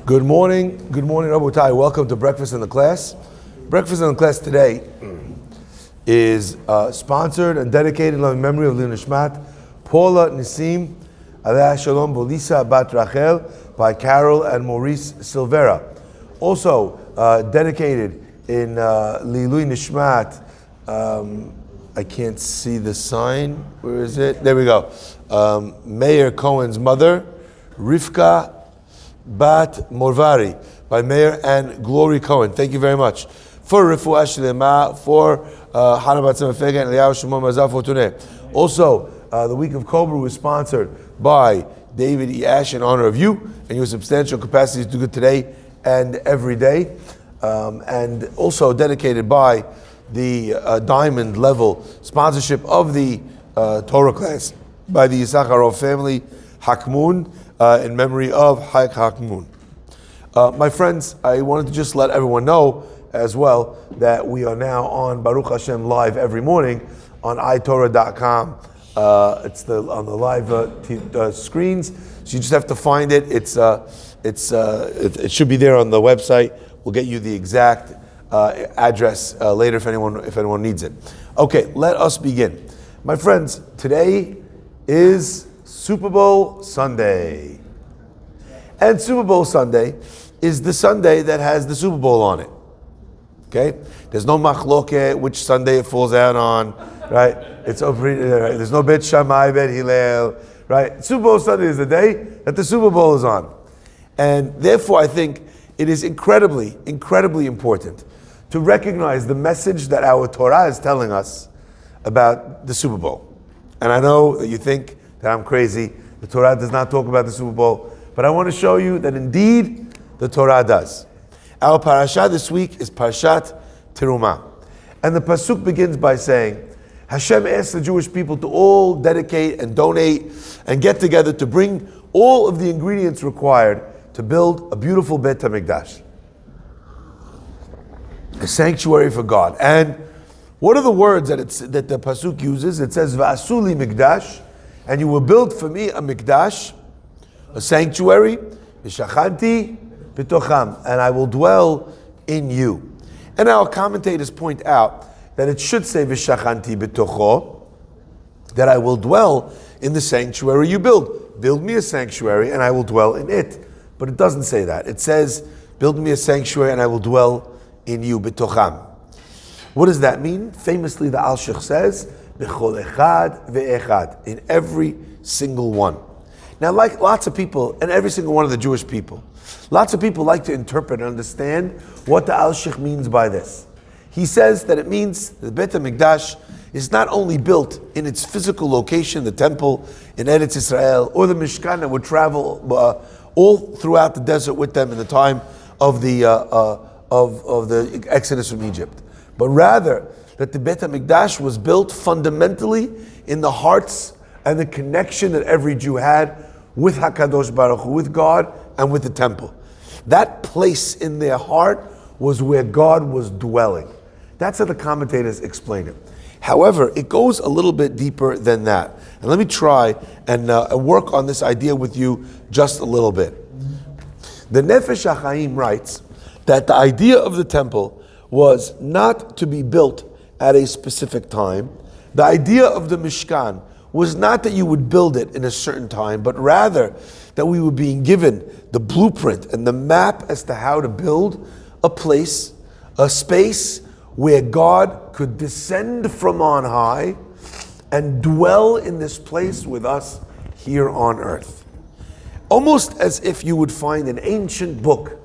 Good morning, Rabotai. Welcome to Breakfast in the Class. Breakfast in the Class today is sponsored and dedicated in loving memory of Lil Nishmat, Paula Nisim, Aleh Shalom Bolisa Bat Rachel, by Carol and Maurice Silvera. Also dedicated in Lilui Nishmat, I can't see the sign. Where is it? There we go. Mayor Cohen's mother, Rivka Bat Morvari, by Mayor and Glory Cohen. Thank you very much. For Refuah Shlema, for Hana Bat Tzemefega and Eliyahu Shimon Mazal Fortuné. Also, the week of Cobra was sponsored by David E. Ash in honor of you and your substantial capacity to do good today and every day. And also dedicated by the diamond level sponsorship of the Torah class by the Yisacharov family, Hakmun, in memory of Haik Hakmun. My friends, I wanted to just let everyone know as well that we are now on Baruch Hashem live every morning on iTorah.com. It's on the live screens, so you just have to find it. It should be there on the website. We'll get you the exact address later if anyone needs it. Okay, let us begin. My friends, today is Super Bowl Sunday. And Super Bowl Sunday is the Sunday that has the Super Bowl on it. Okay? There's no machloket which Sunday it falls out on, right? There's no Bet Shammai, Bet Hillel, right? Super Bowl Sunday is the day that the Super Bowl is on. And therefore I think it is incredibly, incredibly important to recognize the message that our Torah is telling us about the Super Bowl. And I know that you think that I'm crazy. The Torah does not talk about the Super Bowl. But I want to show you that indeed the Torah does. Our parasha this week is Parashat Teruma. And the pasuk begins by saying, Hashem asked the Jewish people to all dedicate and donate and get together to bring all of the ingredients required to build a beautiful Beit HaMikdash, a sanctuary for God. And what are the words that the pasuk uses? It says, Va'asuli Mikdash, and you will build for me a Mikdash, a sanctuary, V'shachanti b'tocham, and I will dwell in you. And our commentators point out that it should say V'shachanti b'tocho, that I will dwell in the sanctuary you build. Build me a sanctuary and I will dwell in it. But it doesn't say that. It says, build me a sanctuary and I will dwell in you, b'tocham. What does that mean? Famously, the Al-Sheikh says, b'chol echad ve'echad, in every single one. Now, like lots of people, and every single one of the Jewish people, lots of people like to interpret and understand what the Al-Sheikh means by this. He says that it means the Beit HaMikdash is not only built in its physical location, the temple in Eretz Israel, or the Mishkan that would travel all throughout the desert with them in the time of the Exodus from Egypt, but rather that the Beit HaMikdash was built fundamentally in the hearts and the connection that every Jew had with HaKadosh Baruch Hu, with God and with the temple. That place in their heart was where God was dwelling. That's how the commentators explain it. However, it goes a little bit deeper than that. And let me try and work on this idea with you just a little bit. The Nefesh HaChaim writes that the idea of the temple was not to be built at a specific time. The idea of the Mishkan was not that you would build it in a certain time, but rather that we were being given the blueprint and the map as to how to build a place, a space where God could descend from on high and dwell in this place with us here on earth. Almost as if you would find an ancient book,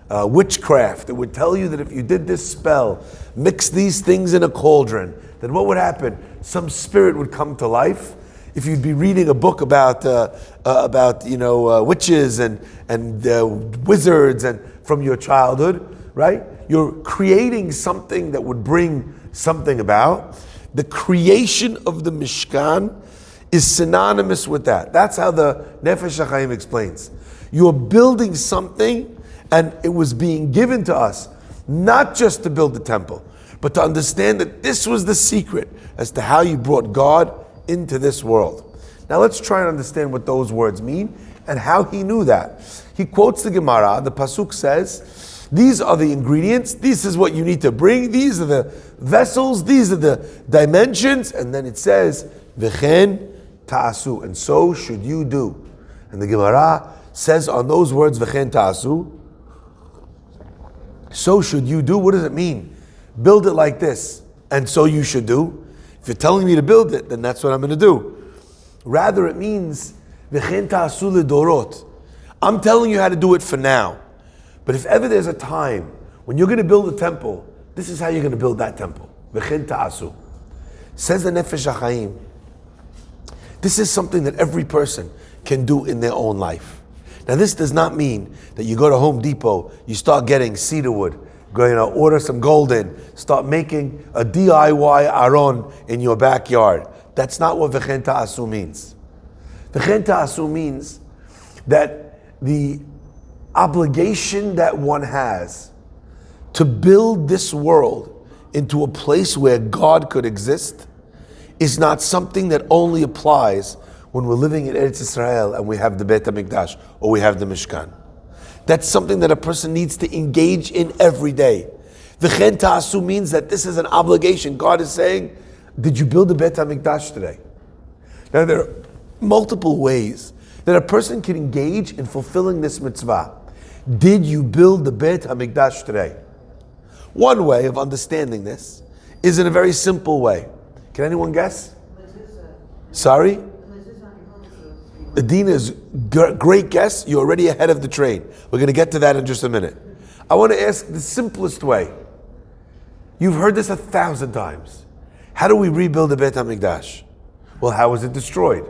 witchcraft, that would tell you that if you did this spell, mix these things in a cauldron, then what would happen? Some spirit would come to life. If you'd be reading a book about witches and wizards and from your childhood, right? You're creating something that would bring something about. The creation of the Mishkan is synonymous with that. That's how the Nefesh HaChaim explains. You're building something, and it was being given to us, not just to build the temple, but to understand that this was the secret as to how you brought God into this world. Now let's try and understand what those words mean and how he knew that. He quotes the Gemara, the Pasuk says, these are the ingredients, this is what you need to bring, these are the vessels, these are the dimensions, and then it says, V'chen ta'asu, and so should you do. And the Gemara says on those words, V'chen ta'asu, so should you do. What does it mean? Build it like this, and so you should do. If you're telling me to build it, then that's what I'm going to do. Rather, it means, V'chen ta'asu l'dorot. I'm telling you how to do it for now. But if ever there's a time when you're going to build a temple, this is how you're going to build that temple. V'chen ta'asu. Says the Nefesh HaChaim, this is something that every person can do in their own life. Now this does not mean that you go to Home Depot, you start getting cedar wood, go order some gold in, start making a DIY aron in your backyard. That's not what V'chen ta'asu means. V'chen ta'asu means that the obligation that one has to build this world into a place where God could exist is not something that only applies when we're living in Eretz Israel and we have the Beit HaMikdash or we have the Mishkan. That's something that a person needs to engage in every day. V'chen ta'asu means that this is an obligation. God is saying, did you build the Beit HaMikdash today? Now there are multiple ways that a person can engage in fulfilling this mitzvah. Did you build the Beit HaMikdash today? One way of understanding this is in a very simple way. Can anyone guess? Sorry? Adina is great guess. You're already ahead of the train. We're going to get to that in just a minute. I want to ask the simplest way. You've heard this 1,000 times. How do we rebuild the Beit HaMikdash? Well, how was it destroyed?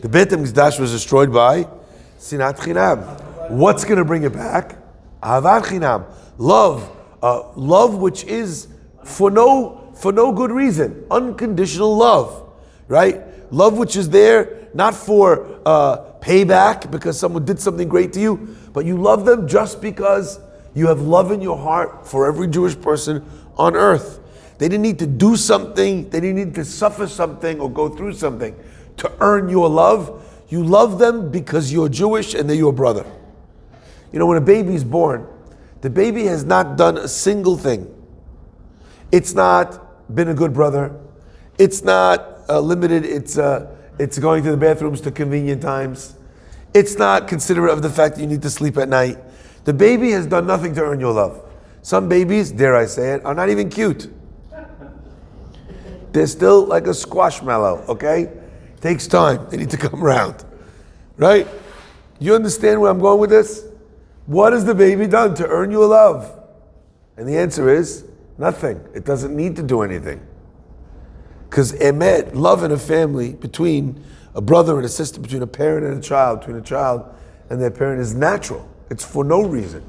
The Beit HaMikdash was destroyed by Sinat Chinam. What's going to bring it back? Ahavat Chinam. Love. Love which is for no good reason. Unconditional love. Right? Love which is there not for payback because someone did something great to you, but you love them just because you have love in your heart for every Jewish person on earth. They didn't need to do something, they didn't need to suffer something or go through something to earn your love. You love them because you're Jewish and they're your brother. You know, when a baby is born, the baby has not done a single thing. It's not been a good brother. It's not limited. It's going to the bathrooms to convenient times. It's not considerate of the fact that you need to sleep at night. The baby has done nothing to earn your love. Some babies, dare I say it, are not even cute. They're still like a squashmallow, okay? Takes time. They need to come around. Right? You understand where I'm going with this? What has the baby done to earn your love? And the answer is nothing. It doesn't need to do anything. Because emet, love in a family, between a brother and a sister, between a parent and a child, between a child and their parent is natural. It's for no reason.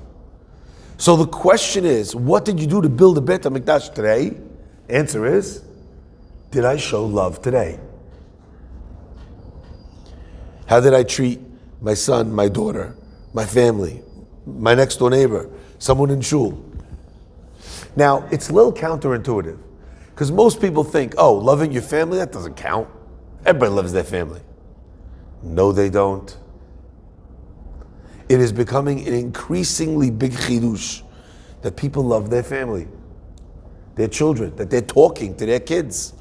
So the question is, what did you do to build a Beit HaMikdash today? Answer is, did I show love today? How did I treat my son, my daughter, my family, my next door neighbor, someone in shul? Now, it's a little counterintuitive. Because most people think, oh, loving your family, that doesn't count. Everybody loves their family. No, they don't. It is becoming an increasingly big chidush that people love their family, their children, that they're talking to their kids,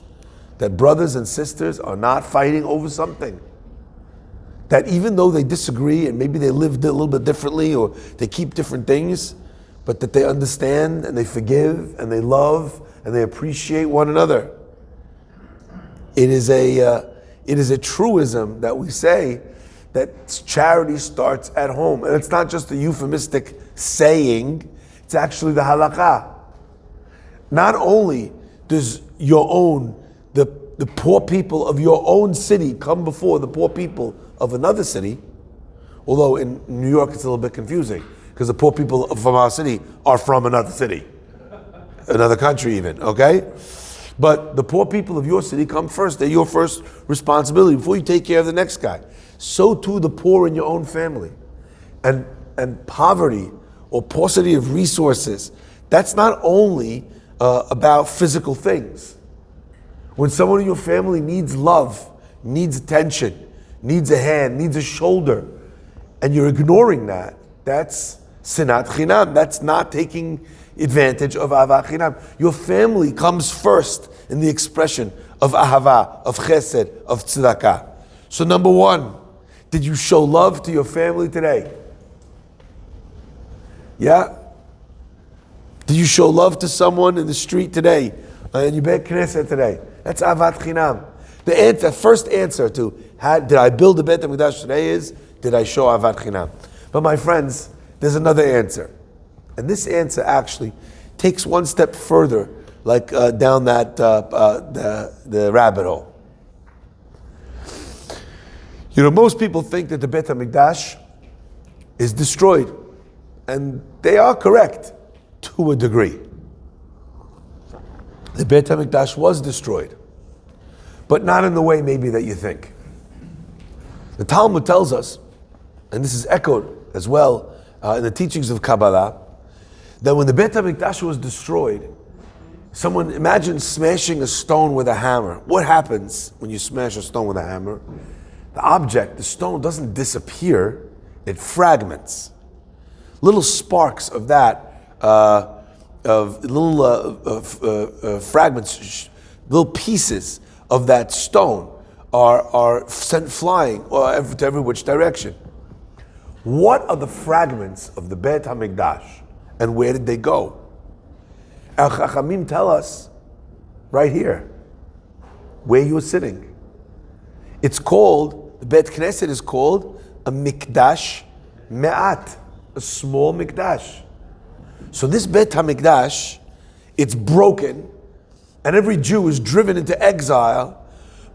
that brothers and sisters are not fighting over something. That even though they disagree and maybe they live a little bit differently or they keep different things, but that they understand and they forgive and they love and they appreciate one another. It is a truism that we say that charity starts at home. And it's not just a euphemistic saying, it's actually the halakha. Not only does the poor people of your own city come before the poor people of another city, although in New York it's a little bit confusing, because the poor people from our city are from another city, another country even, okay? But the poor people of your city come first. They're your first responsibility before you take care of the next guy. So too the poor in your own family. And poverty or paucity of resources, that's not only about physical things. When someone in your family needs love, needs attention, needs a hand, needs a shoulder, and you're ignoring that, that's sinat chinam. That's not taking advantage of ahavat chinam. Your family comes first in the expression of ahava, of chesed, of tzedakah. So number one, did you show love to your family today? Yeah? Did you show love to someone in the street today? In your Beit Knesset today? That's ahavat chinam. The first answer to did I build a Beit HaMikdash today is, did I show ahavat chinam? But my friends, there's another answer. And this answer actually takes one step further, like down that the rabbit hole. You know, most people think that the Beit HaMikdash is destroyed. And they are correct to a degree. The Beit HaMikdash was destroyed, but not in the way maybe that you think. The Talmud tells us, and this is echoed as well in the teachings of Kabbalah, that when the Beit HaMikdash was destroyed, someone imagine smashing a stone with a hammer. What happens when you smash a stone with a hammer? The object, the stone, doesn't disappear, it fragments. Little sparks of that, of little fragments, little pieces of that stone are sent flying to every which direction. What are the fragments of the Beit HaMikdash, and where did they go? Our Chachamim tell us right here, where you're sitting. It's called, the Beit Knesset is called a Mikdash Me'at, a small Mikdash. So this Beit HaMikdash, it's broken, and every Jew is driven into exile.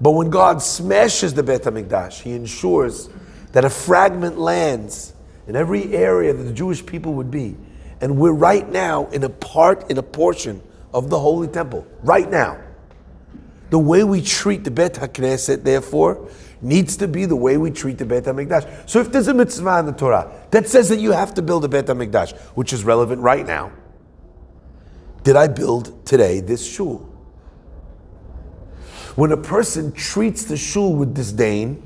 But when God smashes the Beit HaMikdash, He ensures that a fragment lands in every area that the Jewish people would be. And we're right now in a portion of the Holy Temple. Right now. The way we treat the Beit HaKnesset, therefore, needs to be the way we treat the Beit HaMikdash. So if there's a mitzvah in the Torah that says that you have to build a Beit HaMikdash, which is relevant right now, did I build today this shul? When a person treats the shul with disdain,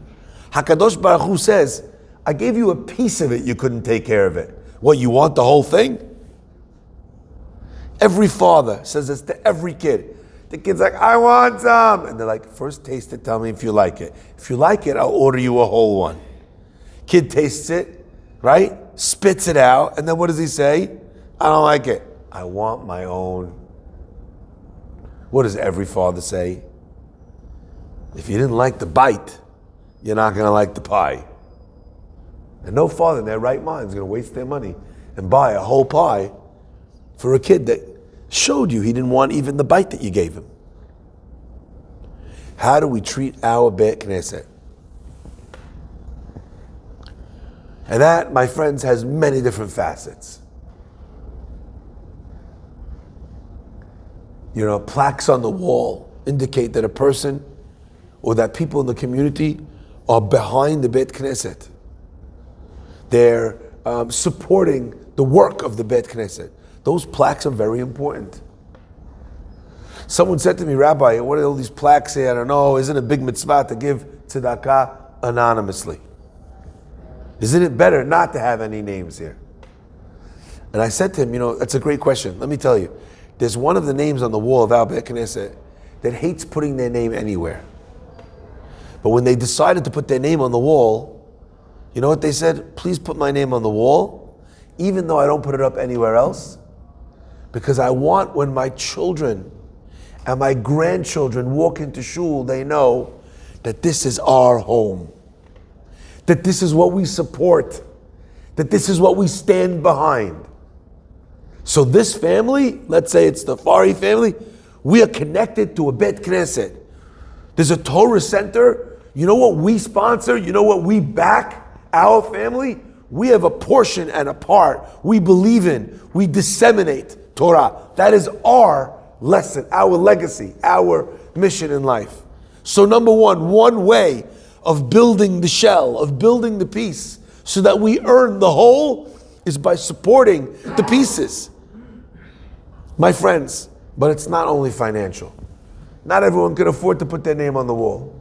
HaKadosh Baruch Hu says, I gave you a piece of it, you couldn't take care of it. What, you want the whole thing? Every father says this to every kid. The kid's like, I want some. And they're like, first taste it, tell me if you like it. If you like it, I'll order you a whole one. Kid tastes it, right? Spits it out, and then what does he say? I don't like it. I want my own. What does every father say? If you didn't like the bite, you're not going to like the pie. And no father in their right mind is going to waste their money and buy a whole pie for a kid that showed you he didn't want even the bite that you gave him. How do we treat our Beit Knesset? And that, my friends, has many different facets. You know, plaques on the wall indicate that a person or that people in the community are behind the Beit Knesset. They're supporting the work of the Beit Knesset. Those plaques are very important. Someone said to me, Rabbi, what are all these plaques say? I don't know. Isn't it a big mitzvah to give tzedakah anonymously? Isn't it better not to have any names here? And I said to him, you know, that's a great question. Let me tell you. There's one of the names on the wall of our Beit Knesset that hates putting their name anywhere. But when they decided to put their name on the wall, you know what they said? Please put my name on the wall, even though I don't put it up anywhere else, because I want when my children and my grandchildren walk into shul, they know that this is our home, that this is what we support, that this is what we stand behind. So this family, let's say it's the Fari family, we are connected to a Beit Knesset. There's a Torah center. You know what we sponsor? You know what we back? Our family? We have a portion and a part. We believe in. We disseminate Torah. That is our lesson, our legacy, our mission in life. So number one way of building the shell, of building the piece, so that we earn the whole, is by supporting the pieces. My friends, but it's not only financial. Not everyone can afford to put their name on the wall.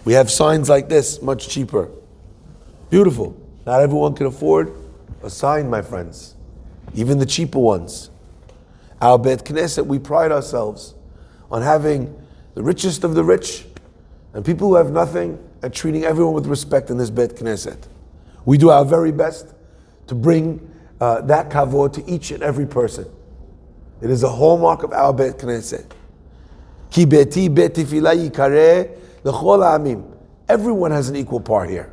We have signs like this, much cheaper. Beautiful. Not everyone can afford a sign, my friends. Even the cheaper ones. Our Beit Knesset, we pride ourselves on having the richest of the rich and people who have nothing and treating everyone with respect in this Beit Knesset. We do our very best to bring that kavod to each and every person. It is a hallmark of our Beit Knesset. Ki beti bet tefillah yikareh l'chol ha'amim. Everyone has an equal part here.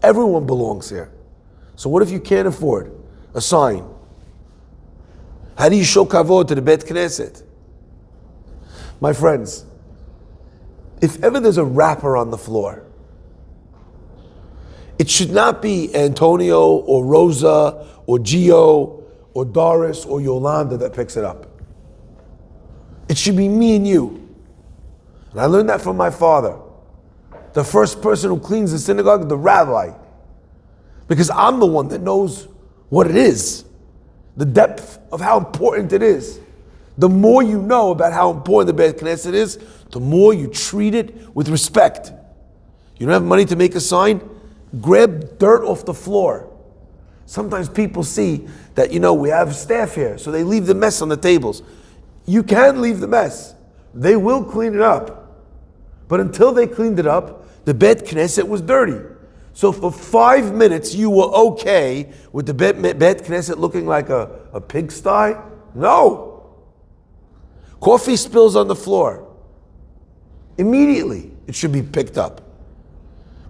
Everyone belongs here. So what if you can't afford a sign? How do you show kavod to the Beit Knesset? My friends, if ever there's a wrapper on the floor, it should not be Antonio or Rosa or Gio or Doris or Yolanda that picks it up. It should be me and you. And I learned that from my father. The first person who cleans the synagogue, the rabbi. Because I'm the one that knows what it is. The depth of how important it is. The more you know about how important the Beit Knesset is, the more you treat it with respect. You don't have money to make a sign? Grab dirt off the floor. Sometimes people see that, we have staff here, so they leave the mess on the tables. You can leave the mess. They will clean it up. But until they cleaned it up, the Beit Knesset was dirty. So for 5 minutes, you were okay with the Beit Knesset looking like a pigsty? No. Coffee spills on the floor. Immediately, it should be picked up.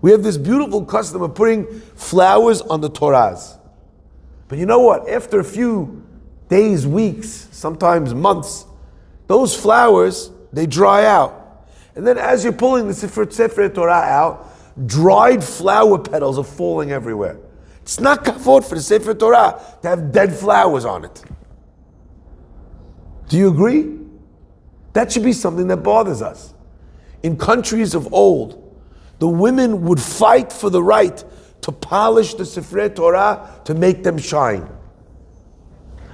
We have this beautiful custom of putting flowers on the Torahs. But you know what? After a few days, weeks, sometimes months, those flowers, they dry out. And then as you're pulling the Sefer Torah out, dried flower petals are falling everywhere. It's not kavod for the Sefer Torah to have dead flowers on it. Do you agree? That should be something that bothers us. In countries of old, the women would fight for the right to polish the Sefer Torah to make them shine.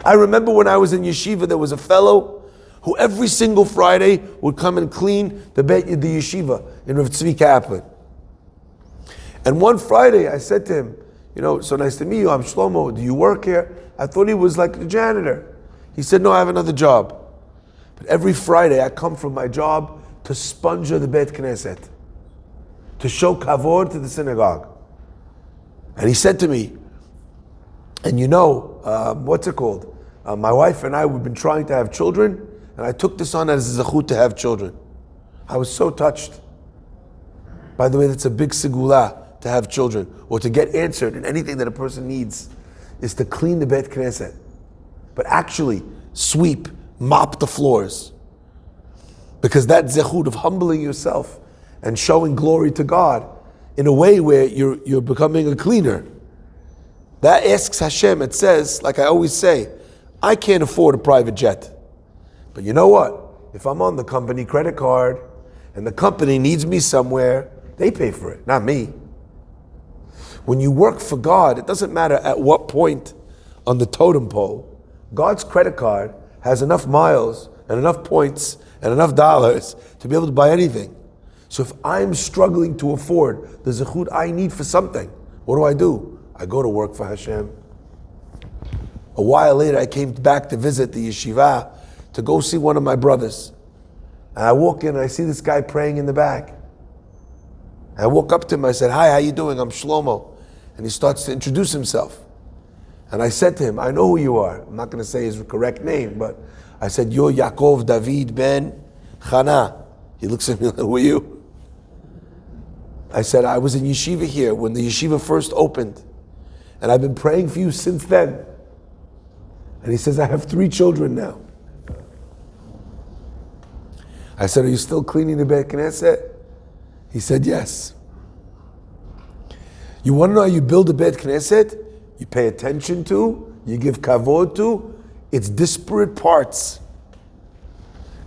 I remember when I was in yeshiva, there was a fellow who every single Friday would come and clean the yeshiva in Rav Tzvi Kaplan. And one Friday I said to him, so nice to meet you, I'm Shlomo, do you work here? I thought he was like the janitor. He said, no, I have another job. But every Friday I come from my job to sponge the Beit Knesset, to show kavod to the synagogue. And he said to me, and what's it called? My wife and I, we've been trying to have children, and I took this on as a zechut to have children. I was so touched. By the way, that's a big segula to have children, or to get answered in anything that a person needs, is to clean the Beit Knesset. But actually, sweep, mop the floors. Because that zechut of humbling yourself and showing glory to God in a way where you're becoming a cleaner, that asks Hashem. It says, like I always say, I can't afford a private jet. But you know what? If I'm on the company credit card and the company needs me somewhere, they pay for it, not me. When you work for God, it doesn't matter at what point on the totem pole, God's credit card has enough miles and enough points and enough dollars to be able to buy anything. So if I'm struggling to afford the zechut I need for something, what do? I go to work for Hashem. A while later, I came back to visit the yeshiva to go see one of my brothers. And I walk in and I see this guy praying in the back. I walk up to him, I said, hi, how you doing? I'm Shlomo. And he starts to introduce himself. And I said to him, I know who you are. I'm not going to say his correct name, but I said, you're Yaakov David ben Chana. He looks at me like, who are you? I said, I was in yeshiva here when the yeshiva first opened. And I've been praying for you since then. And he says, I have 3 children now. I said, are you still cleaning the Beit Knesset? He said, yes. You want to know how you build a Beit Knesset? You pay attention to, you give kavod to, its disparate parts.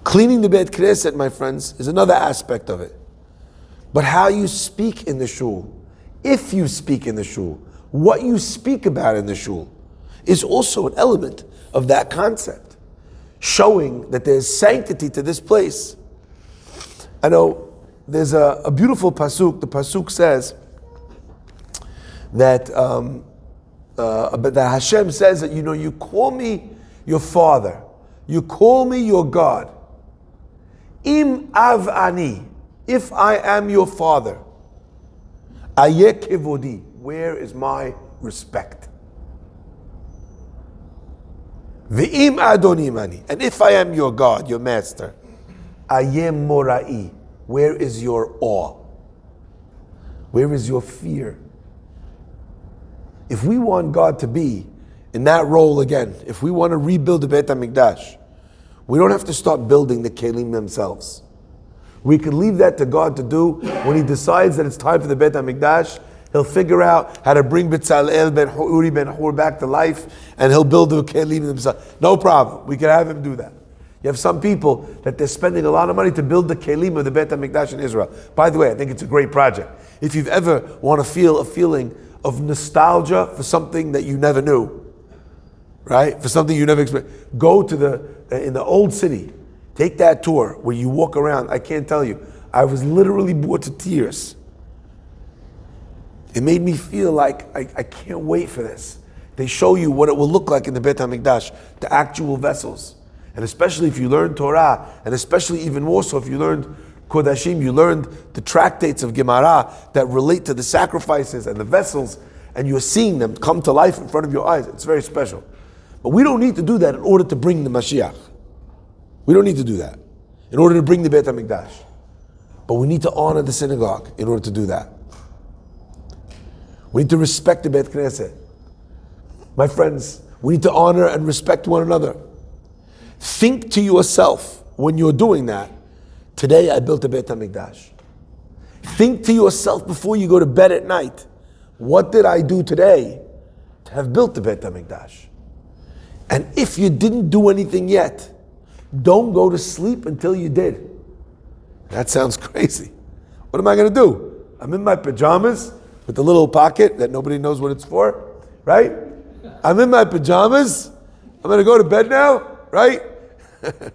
Cleaning the Beit Knesset, my friends, is another aspect of it. But how you speak in the shul, if you speak in the shul, what you speak about in the shul, is also an element of that concept, showing that there's sanctity to this place. I know there's a beautiful pasuk. The pasuk says, but that Hashem says that, you call me your father, you call me your God. Im av ani, if I am your father, ayeh kevodi, where is my respect? Ve'im adonim ani, and if I am your God, your master, ayeh morai, where is your awe? Where is your fear? If we want God to be in that role again, if we want to rebuild the Beit HaMikdash, we don't have to start building the kelim themselves. We can leave that to God to do. When He decides that it's time for the Beit HaMikdash, He'll figure out how to bring B'Tzalel ben Uri ben Hur back to life, and He'll build the kelim themselves. No problem. We can have Him do that. You have some people that they're spending a lot of money to build the kelim of the Beit HaMikdash in Israel. By the way, I think it's a great project. If you've ever want to feel a feeling of nostalgia for something that you never knew, right? For something you never experienced, go to in the old city, take that tour where you walk around. I can't tell you, I was literally brought to tears. It made me feel like I can't wait for this. They show you what it will look like in the Beit HaMikdash, the actual vessels. And especially if you learn Torah, and especially even more so if you learned Kodashim, you learned the tractates of Gemara that relate to the sacrifices and the vessels, and you're seeing them come to life in front of your eyes. It's very special. But we don't need to do that in order to bring the Mashiach. We don't need to do that in order to bring the Beit HaMikdash. But we need to honor the synagogue in order to do that. We need to respect the Beit Knesset. My friends, we need to honor and respect one another. Think to yourself when you're doing that, today I built a Beit HaMikdash. Think to yourself before you go to bed at night, what did I do today to have built the Beit HaMikdash? And if you didn't do anything yet, don't go to sleep until you did. That sounds crazy. What am I going to do? I'm in my pajamas with the little pocket that nobody knows what it's for, right? I'm in my pajamas. I'm going to go to bed now, right? I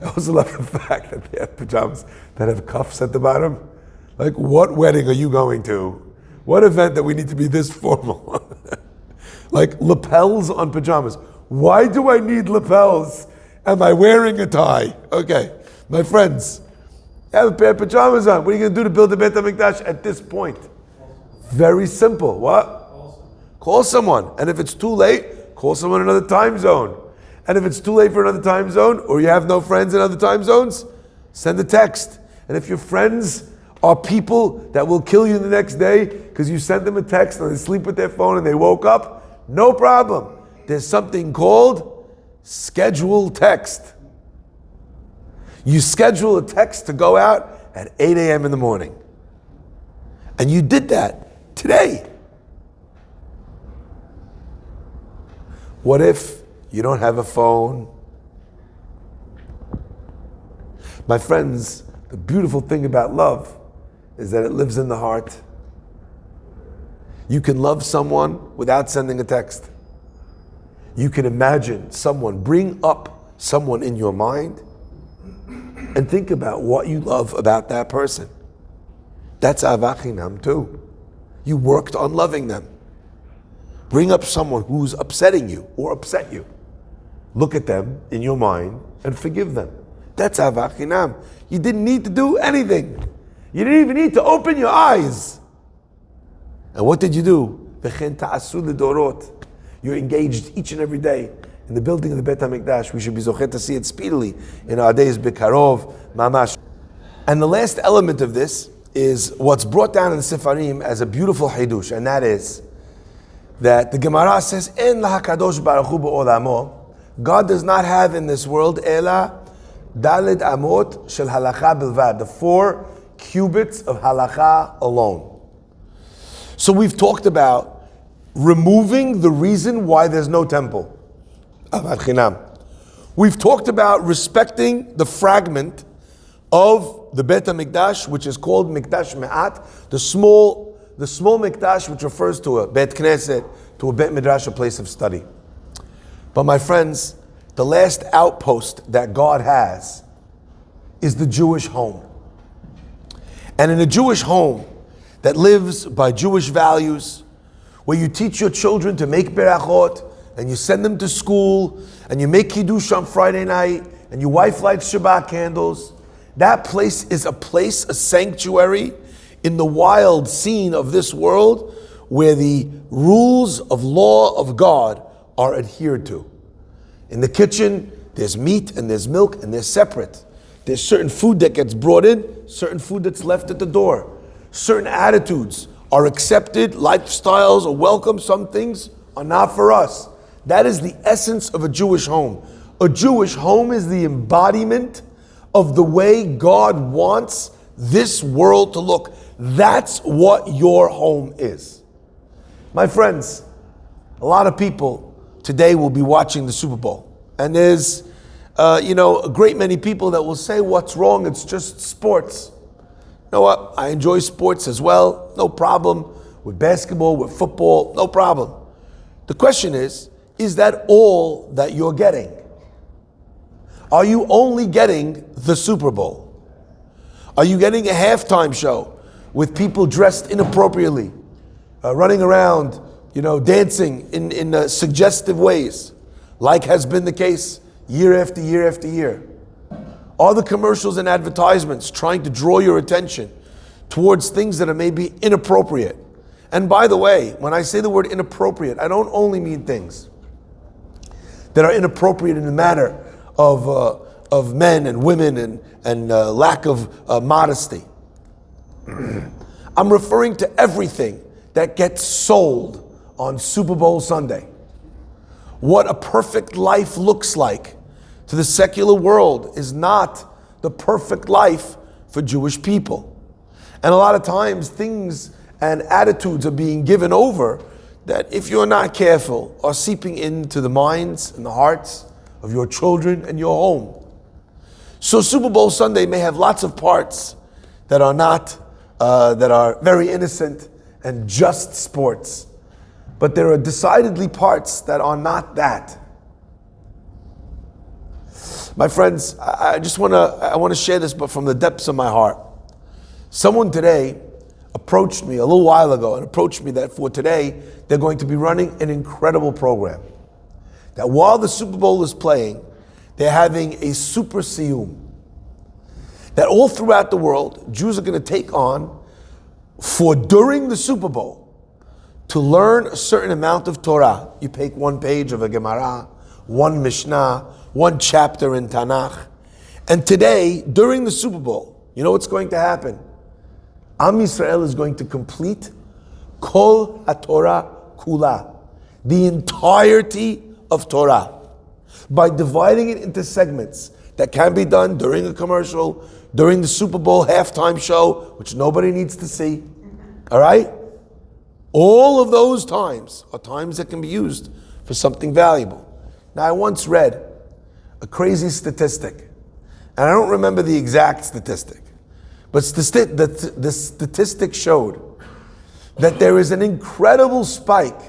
also love the fact that they have pajamas that have cuffs at the bottom. Like, what wedding are you going to? What event that we need to be this formal? Like lapels on pajamas. Why do I need lapels? Am I wearing a tie? Okay, my friends, have a pair of pajamas on. What are you going to do to build the Beit HaMikdash at this point? Very simple. What? Call someone. And if it's too late, call someone in another time zone. And if it's too late for another time zone, or you have no friends in other time zones, send a text. And if your friends are people that will kill you the next day because you sent them a text and they sleep with their phone and they woke up, no problem. There's something called scheduled text. You schedule a text to go out at 8 a.m. in the morning. And you did that today. What if you don't have a phone? My friends, the beautiful thing about love is that it lives in the heart. You can love someone without sending a text. You can imagine someone, bring up someone in your mind and think about what you love about that person. That's Ahavas Chinam too. You worked on loving them. Bring up someone who's upsetting you or upset you. Look at them in your mind and forgive them. That's Ahavas Chinam. You didn't need to do anything. You didn't even need to open your eyes. And what did you do? V'chen ta'asu l'dorot. You're engaged each and every day in the building of the Beit HaMikdash. We should be zochet to see it speedily in our days, bekarov, mamash. And the last element of this is what's brought down in the Sefarim as a beautiful hidush, and that is that the Gemara says, "En lahakadosh baruch hu ba'olamo." God does not have in this world ela daled amot shel halacha bilvad, the 4 cubits of halacha alone. So we've talked about removing the reason why there's no temple. Ahavas Chinam. We've talked about respecting the fragment of the Beit HaMikdash, which is called Mikdash Me'at, the small Mikdash, which refers to a Beit Knesset, to a Beit Midrash, a place of study. But my friends, the last outpost that God has is the Jewish home. And in a Jewish home that lives by Jewish values, where you teach your children to make berachot, and you send them to school, and you make kiddush on Friday night, and your wife lights Shabbat candles. That place is a sanctuary in the wild scene of this world where the rules of law of God are adhered to. In the kitchen, there's meat and there's milk and they're separate. There's certain food that gets brought in, certain food that's left at the door. Certain attitudes are accepted, lifestyles are welcome, some things are not for us. That is the essence of a Jewish home. A Jewish home is the embodiment of the way God wants this world to look. That's what your home is. My friends, a lot of people today will be watching the Super Bowl. And there's, a great many people that will say, what's wrong? It's just sports. You know what? I enjoy sports as well. No problem with basketball, with football, no problem. The question is that all that you're getting? Are you only getting the Super Bowl? Are you getting a halftime show with people dressed inappropriately, running around, dancing in suggestive ways, like has been the case year after year after year? Are the commercials and advertisements trying to draw your attention towards things that are maybe inappropriate? And by the way, when I say the word inappropriate, I don't only mean things that are inappropriate in the matter of men and women and lack of modesty. I'm referring to everything that gets sold on Super Bowl Sunday. What a perfect life looks like to the secular world is not the perfect life for Jewish people. And a lot of times things and attitudes are being given over that, if you're not careful, are seeping into the minds and the hearts of your children and your home. So Super Bowl Sunday may have lots of parts that are not, that are very innocent and just sports. But there are decidedly parts that are not that. My friends, I want to share this, but from the depths of my heart. Someone today approached me a little while ago and approached me that for today, they're going to be running an incredible program. That while the Super Bowl is playing, they're having a super siyum. That all throughout the world, Jews are going to take on for during the Super Bowl to learn a certain amount of Torah. You take one page of a Gemara, one Mishnah, one chapter in Tanakh. And today, during the Super Bowl, you know what's going to happen? Am Yisrael is going to complete Kol HaTorah Kula, the entirety of Torah, by dividing it into segments that can be done during a commercial, during the Super Bowl halftime show, which nobody needs to see. All right? All of those times are times that can be used for something valuable. Now, I once read a crazy statistic, and I don't remember the exact statistic, but the statistic showed that there is an incredible spike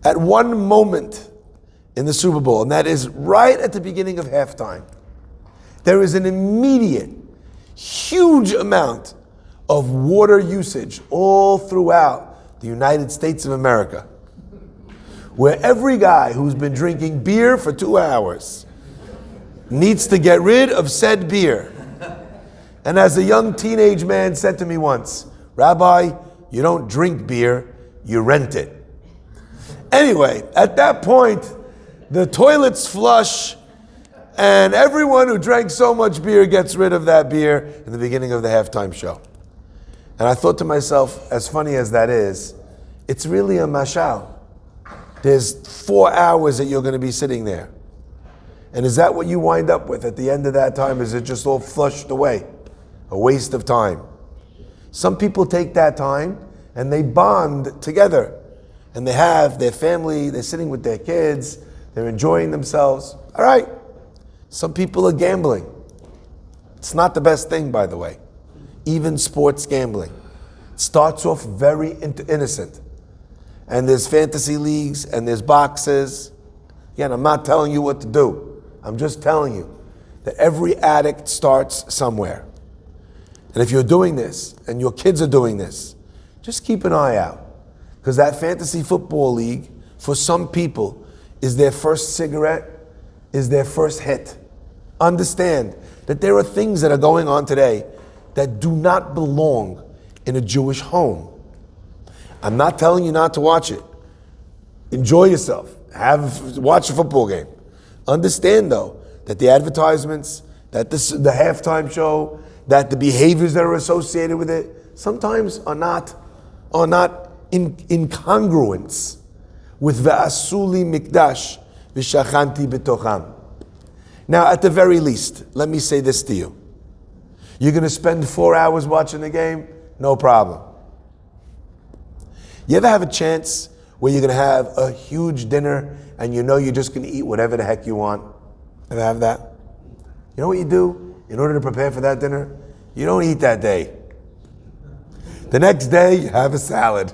at one moment in the Super Bowl, and that is right at the beginning of halftime. There is an immediate, huge amount of water usage all throughout the United States of America, where every guy who's been drinking beer for 2 hours needs to get rid of said beer. And as a young teenage man said to me once, Rabbi, you don't drink beer, you rent it. Anyway, at that point, the toilets flush, and everyone who drank so much beer gets rid of that beer in the beginning of the halftime show. And I thought to myself, as funny as that is, it's really a mashal. There's 4 hours that you're going to be sitting there. And is that what you wind up with at the end of that time? Is it just all flushed away? A waste of time. Some people take that time and they bond together. And they have their family, they're sitting with their kids, they're enjoying themselves. All right. Some people are gambling. It's not the best thing, by the way. Even sports gambling. It starts off very innocent. And there's fantasy leagues and there's boxes. Again, I'm not telling you what to do. I'm just telling you that every addict starts somewhere. And if you're doing this and your kids are doing this, just keep an eye out. Because that fantasy football league, for some people, is their first cigarette, is their first hit. Understand that there are things that are going on today that do not belong in a Jewish home. I'm not telling you not to watch it. Enjoy yourself. Watch a football game. Understand though that the advertisements, that the halftime show, that the behaviors that are associated with it sometimes are not in congruence with V'asuli mikdash v'shachanti b'tocham. Now, at the very least, let me say this to you. You're going to spend 4 hours watching the game? No problem. You ever have a chance where you're going to have a huge dinner and you know you're just going to eat whatever the heck you want? Ever have that? You know what you do in order to prepare for that dinner? You don't eat that day. The next day, you have a salad.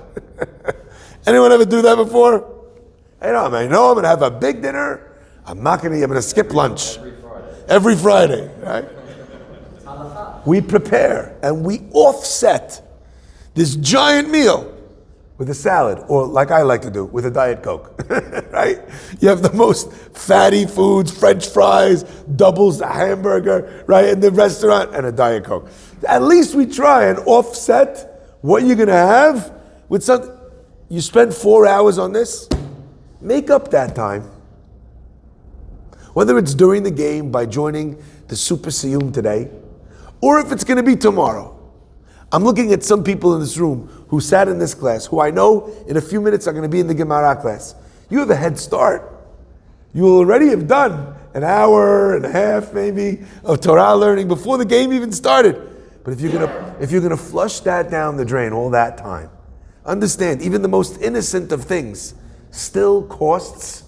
Anyone ever do that before? Hey, no, man, I'm going to have a big dinner. I'm going to skip lunch. Every Friday, right? We prepare and we offset this giant meal with a salad, or like I like to do, with a Diet Coke, right? You have the most fatty foods, French fries, doubles a hamburger, right, in the restaurant, and a Diet Coke. At least we try and offset what you're going to have with something. You spend 4 hours on this, make up that time. Whether it's during the game by joining the Super Siyum today, or if it's going to be tomorrow. I'm looking at some people in this room who sat in this class, who I know in a few minutes are going to be in the Gemara class. You have a head start. You will already have done an hour and a half maybe of Torah learning before the game even started. But if you're gonna flush that down the drain all that time, understand, even the most innocent of things still costs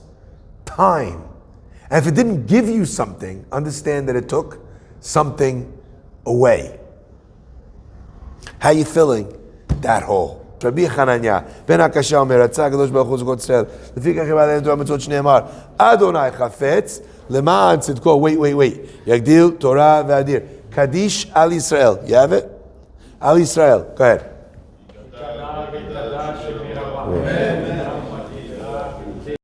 time. And if it didn't give you something, understand that it took something away. How you filling that hole? רבי חנניה, בן הקשה אומר, רצה הקדוש ברוך הוא זוגות ישראל, לפי כך יבעד להם תורה מצוות שנאמר, אדוני חפץ למען צדקו, wait, יגדיל תורה ואדיר, קדיש על ישראל, you have it? על ישראל, go ahead.